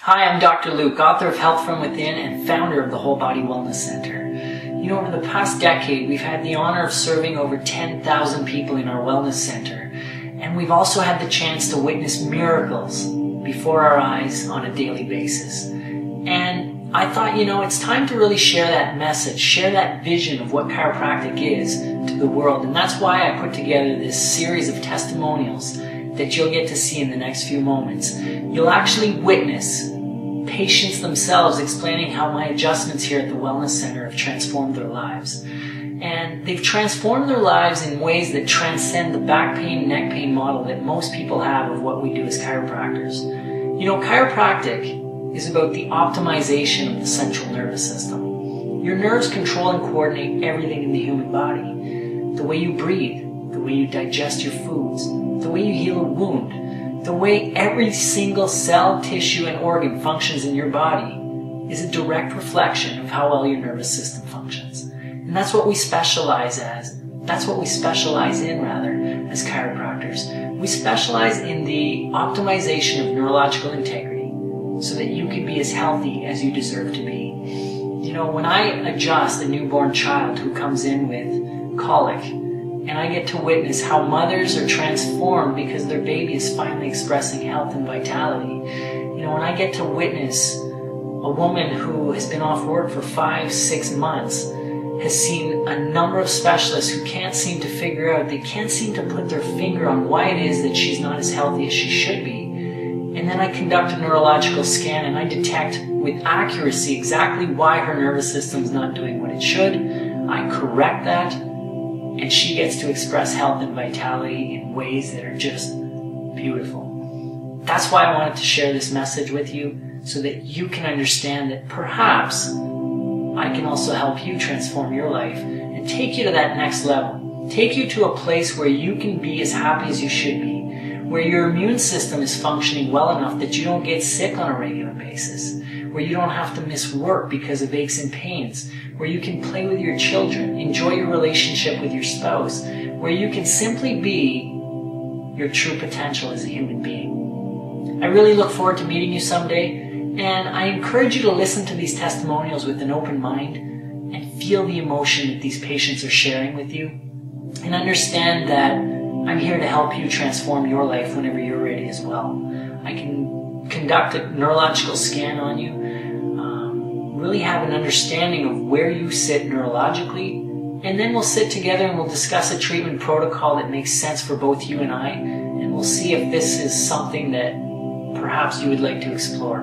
Hi, I'm Dr. Luc, author of Health From Within and founder of the Whole Body Wellness Center. You know, over the past decade, we've had the honor of serving over 10,000 people in our wellness center, and we've also had the chance to witness miracles before our eyes on a daily basis. And I thought, you know, it's time to really share that message, share that vision of what chiropractic is to the world. And that's why I put together this series of testimonials that you'll get to see in the next few moments. You'll actually witness patients themselves explaining how my adjustments here at the Wellness Center have transformed their lives. And they've transformed their lives in ways that transcend the back pain, neck pain model that most people have of what we do as chiropractors. You know, chiropractic is about the optimization of the central nervous system. Your nerves control and coordinate everything in the human body. The way you breathe, the way you digest your foods, the way you heal a wound, the way every single cell, tissue, and organ functions in your body is a direct reflection of how well your nervous system functions. And that's what we specialize as. That's what we specialize in, rather, as chiropractors. We specialize in the optimization of neurological integrity so that you can be as healthy as you deserve to be. You know, when I adjust a newborn child who comes in with colic, and I get to witness how mothers are transformed because their baby is finally expressing health and vitality. You know, when I get to witness a woman who has been off work for 5-6 months, has seen a number of specialists who can't seem to figure out, they can't seem to put their finger on why it is that she's not as healthy as she should be. And then I conduct a neurological scan and I detect with accuracy exactly why her nervous system's not doing what it should. I correct that, and she gets to express health and vitality in ways that are just beautiful. That's why I wanted to share this message with you, so that you can understand that perhaps I can also help you transform your life and take you to that next level. Take you to a place where you can be as happy as you should be, where your immune system is functioning well enough that you don't get sick on a regular basis, where you don't have to miss work because of aches and pains, where you can play with your children, enjoy your relationship with your spouse, where you can simply be your true potential as a human being. I really look forward to meeting you someday, and I encourage you to listen to these testimonials with an open mind and feel the emotion that these patients are sharing with you, and understand that I'm here to help you transform your life whenever you're ready as well. I can conduct a neurological scan on you, really have an understanding of where you sit neurologically, and then we'll sit together and we'll discuss a treatment protocol that makes sense for both you and I, and we'll see if this is something that perhaps you would like to explore.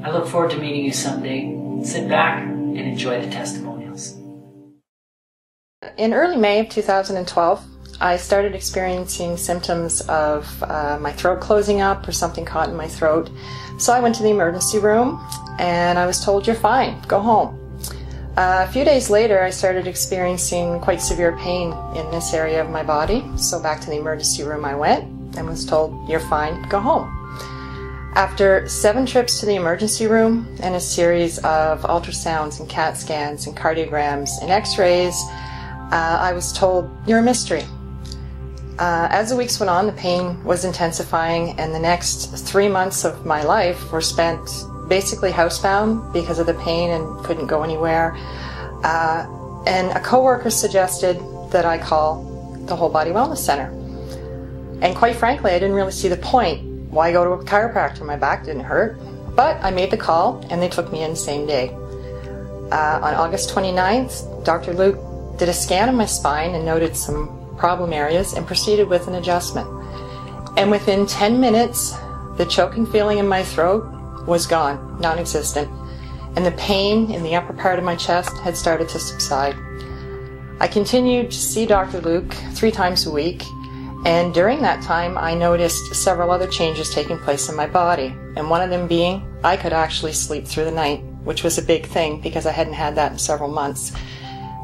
I look forward to meeting you someday. Sit back and enjoy the testimonials. In early May of 2012, I started experiencing symptoms of my throat closing up or something caught in my throat. So I went to the emergency room and I was told, "You're fine, go home." A few days later, I started experiencing quite severe pain in this area of my body. So back to the emergency room I went and was told, "You're fine, go home." After 7 trips to the emergency room and a series of ultrasounds and CAT scans and cardiograms and x-rays, I was told, "You're a mystery." As the weeks went on, the pain was intensifying, and the next 3 months of my life were spent basically housebound because of the pain and couldn't go anywhere. And a coworker suggested that I call the Whole Body Wellness Center. And quite frankly, I didn't really see the point. Why go to a chiropractor? My back didn't hurt. But I made the call, and they took me in the same day. On August 29th, Dr. Luc did a scan of my spine and noted some problem areas and proceeded with an adjustment. And within 10 minutes, the choking feeling in my throat was gone, non-existent, and the pain in the upper part of my chest had started to subside. I continued to see Dr. Luc 3 times a week, and during that time I noticed several other changes taking place in my body, and one of them being I could actually sleep through the night, which was a big thing because I hadn't had that in several months.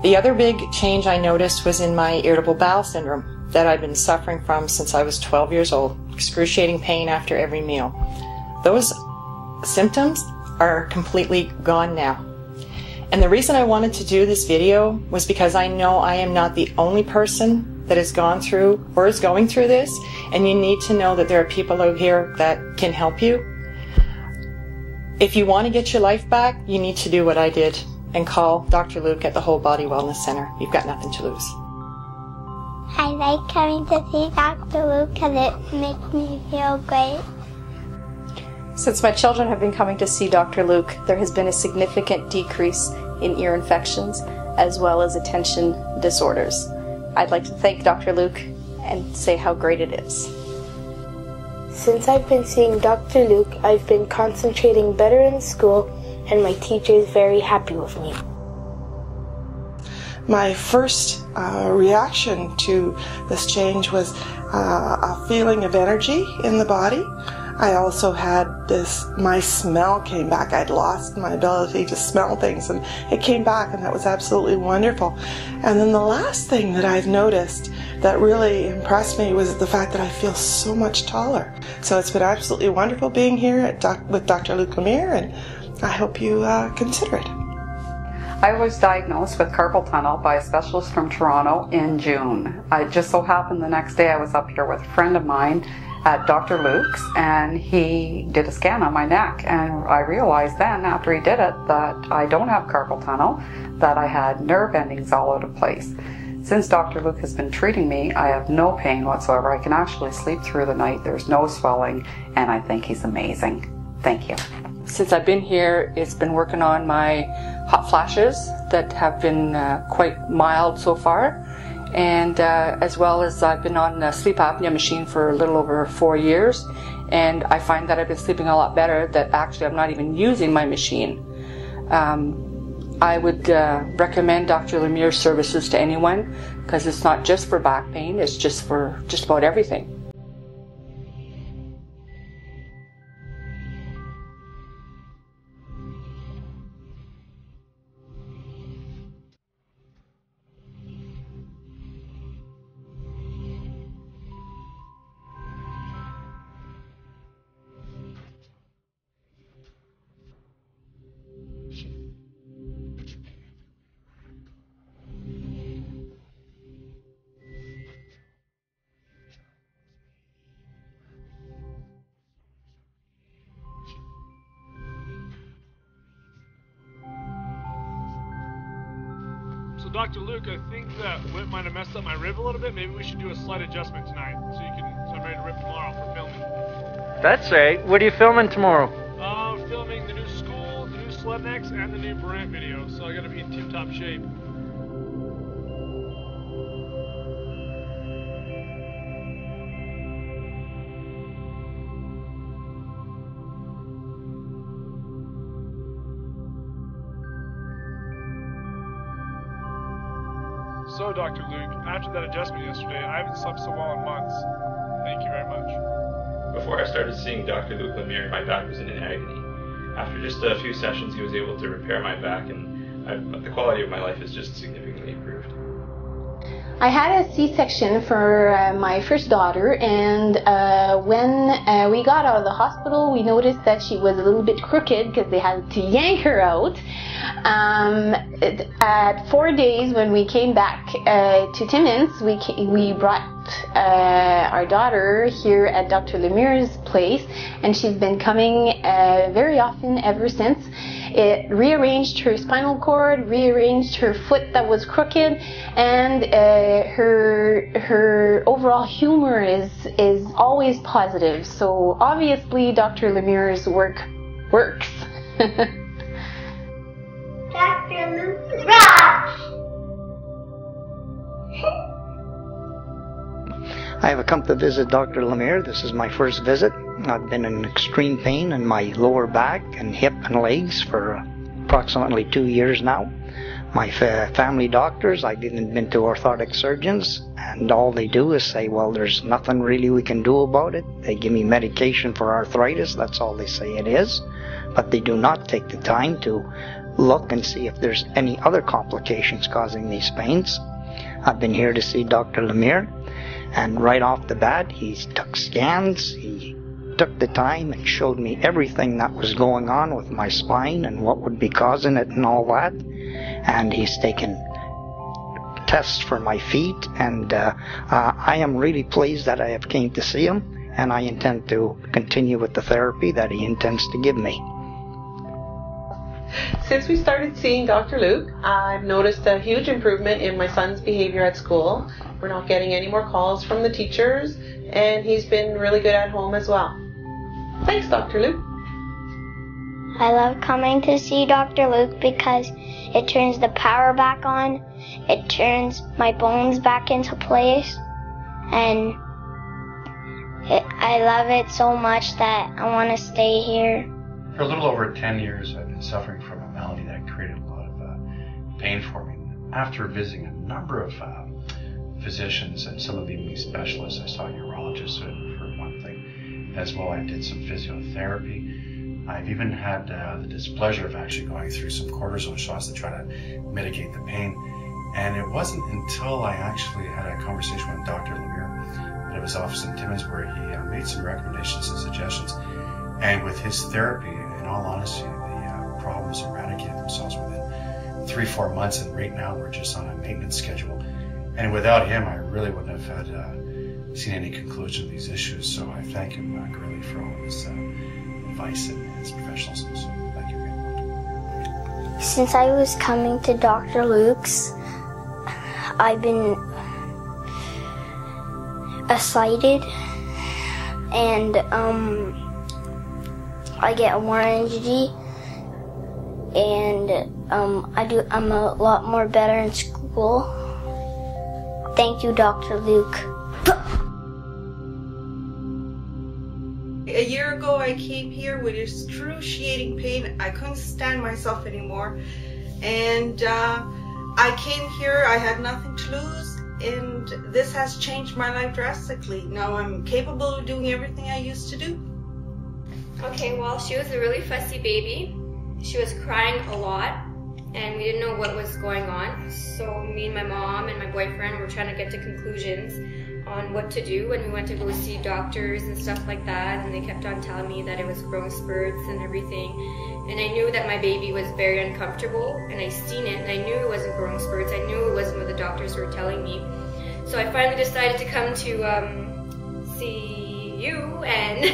The other big change I noticed was in my irritable bowel syndrome that I'd been suffering from since I was 12 years old, excruciating pain after every meal. Those symptoms are completely gone now. And the reason I wanted to do this video was because I know I am not the only person that has gone through or is going through this, and you need to know that there are people out here that can help you. If you want to get your life back, you need to do what I did and call Dr. Luc at the Whole Body Wellness Center. You've got nothing to lose. I like coming to see Dr. Luc because it makes me feel great. Since my children have been coming to see Dr. Luc, there has been a significant decrease in ear infections as well as attention disorders. I'd like to thank Dr. Luc and say how great it is. Since I've been seeing Dr. Luc, I've been concentrating better in school, and my teacher is very happy with me. My first reaction to this change was a feeling of energy in the body. I also had my smell came back. I'd lost my ability to smell things, and it came back, and that was absolutely wonderful. And then the last thing that I've noticed that really impressed me was the fact that I feel so much taller. So it's been absolutely wonderful being here with Dr. Luc Lemire, and I hope you consider it. I was diagnosed with carpal tunnel by a specialist from Toronto in June. It just so happened the next day I was up here with a friend of mine at Dr. Luc's, and he did a scan on my neck, and I realized then after he did it that I don't have carpal tunnel, that I had nerve endings all out of place. Since Dr. Luc has been treating me, I have no pain whatsoever. I can actually sleep through the night. There's no swelling, and I think he's amazing. Thank you. Since I've been here, it's been working on my hot flashes that have been quite mild so far, and as well as I've been on a sleep apnea machine for a little over 4 years, and I find that I've been sleeping a lot better, that actually I'm not even using my machine. I would recommend Dr. Lemire's services to anyone, because it's not just for back pain, it's just for just about everything. So Dr. Luc, I think that Whip might have messed up my rib a little bit. Maybe we should do a slight adjustment tonight so I'm ready to rip tomorrow for filming. That's right. What are you filming tomorrow? Filming the new school, the new sled necks, and the new Brant video. So I gotta be in tip-top shape. So, Dr. Luc, after that adjustment yesterday, I haven't slept so well in months. Thank you very much. Before I started seeing Dr. Luc Lemire, my back was in agony. After just a few sessions, he was able to repair my back, and the quality of my life has just significantly improved. I had a C-section for my first daughter, and when we got out of the hospital, we noticed that she was a little bit crooked because they had to yank her out. At 4 days, when we came back to Timmins, we brought our daughter here at Dr. Lemire's place, and she's been coming very often ever since. It rearranged her spinal cord, rearranged her foot that was crooked, and her overall humor is always positive. So obviously Dr. Lemire's work works. Dr. Luc rocks! I have come to visit Dr. Lemire. This is my first visit. I've been in extreme pain in my lower back and hip and legs for approximately 2 years now. My family doctors, I've even been to orthotic surgeons, and all they do is say, well, there's nothing really we can do about it. They give me medication for arthritis, that's all they say it is. But they do not take the time to look and see if there's any other complications causing these pains. I've been here to see Dr. Lemire, and right off the bat, he took scans, he took the time and showed me everything that was going on with my spine and what would be causing it and all that. And he's taken tests for my feet, and I am really pleased that I have came to see him, and I intend to continue with the therapy that he intends to give me. Since we started seeing Dr. Luc, I've noticed a huge improvement in my son's behavior at school. We're not getting any more calls from the teachers, and he's been really good at home as well. Thanks, Dr. Luc. I love coming to see Dr. Luc because it turns the power back on, it turns my bones back into place, and I love it so much that I want to stay here. For a little over 10 years, I've been suffering from a malady that created a lot of pain for me. After visiting a number of physicians and some of the specialists, I saw a neurologist for one thing. As well, I did some physiotherapy. I've even had the displeasure of actually going through some cortisone shots to try to mitigate the pain. And it wasn't until I actually had a conversation with Dr. Lemire at his office in Timmins where he made some recommendations and suggestions. And with his therapy, in all honesty, the problems eradicated themselves within 3-4 months, and right now we're just on a maintenance schedule. And without him, I really wouldn't have had seen any conclusion of these issues. So I thank him greatly for all his advice and his professionalism. So thank you very much. Since I was coming to Dr. Luc's, I've been excited, and I get more energy, and I'm a lot more better in school. Thank you, Dr. Luc. A year ago, I came here with excruciating pain. I couldn't stand myself anymore, and I came here. I had nothing to lose, and this has changed my life drastically. Now I'm capable of doing everything I used to do. Okay, well, she was a really fussy baby. She was crying a lot, and we didn't know what was going on. So me and my mom and my boyfriend were trying to get to conclusions on what to do, and we went to go see doctors and stuff like that, and they kept on telling me that it was growing spurts and everything. And I knew that my baby was very uncomfortable, and I seen it, and I knew it wasn't growing spurts. I knew it wasn't what the doctors were telling me. So I finally decided to come to see you and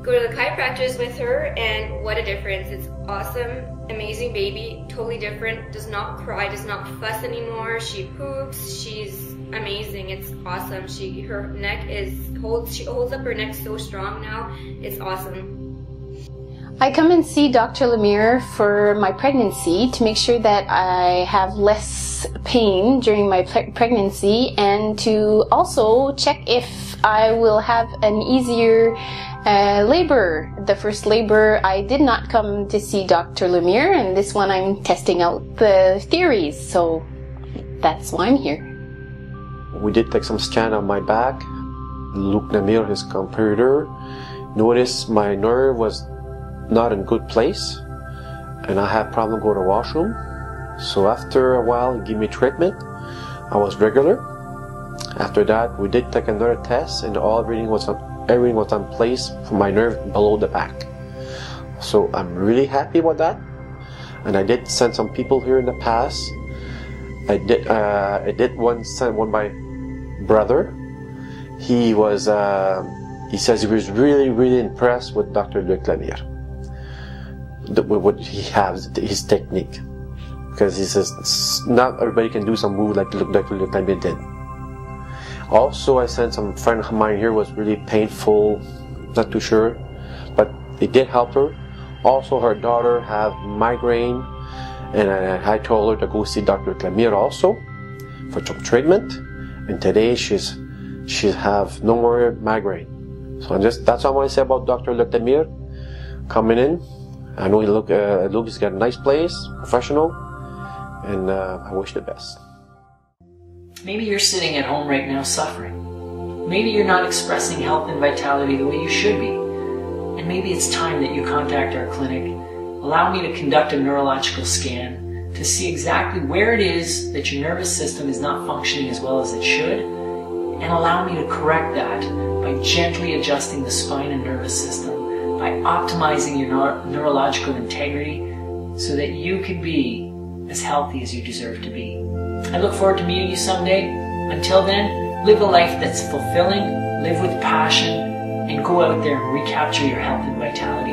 go to the chiropractors with her, and what a difference. It's awesome, amazing baby, totally different, does not cry, does not fuss anymore, she poops, she's amazing, it's awesome. Her neck she holds up her neck so strong now, it's awesome. I come and see Dr. Lemire for my pregnancy to make sure that I have less pain during my pregnancy, and to also check if I will have an easier labor. The first labor I did not come to see Dr. Lemire, and this one I'm testing out the theories, so that's why I'm here. We did take some scan on my back. Luc Lemire, his computer, noticed my nerve was not in good place, and I had problem going to the washroom. So after a while, he gave me treatment. I was regular. After that, we did take another test, and everything was on place for my nerve below the back. So I'm really happy about that. And I did send some people here in the past. I did send one my brother. He says he was really impressed with Dr. Luc Lemire. With what he has, his technique. Because he says not everybody can do some move like Dr. Luc Lemire did. Also, I sent some friend of mine here was really painful, not too sure, but it did help her. Also, her daughter have migraine, and I told her to go see Dr. Lemire also for some treatment. And today she's have no more migraine. So that's all I want to say about Dr. Luc Lemire coming in. I know Luc's got a nice place, professional, and I wish the best. Maybe you're sitting at home right now suffering. Maybe you're not expressing health and vitality the way you should be. And maybe it's time that you contact our clinic. Allow me to conduct a neurological scan to see exactly where it is that your nervous system is not functioning as well as it should, and allow me to correct that by gently adjusting the spine and nervous system, by optimizing your neurological integrity so that you can be as healthy as you deserve to be. I look forward to meeting you someday. Until then, live a life that's fulfilling, live with passion, and go out there and recapture your health and vitality.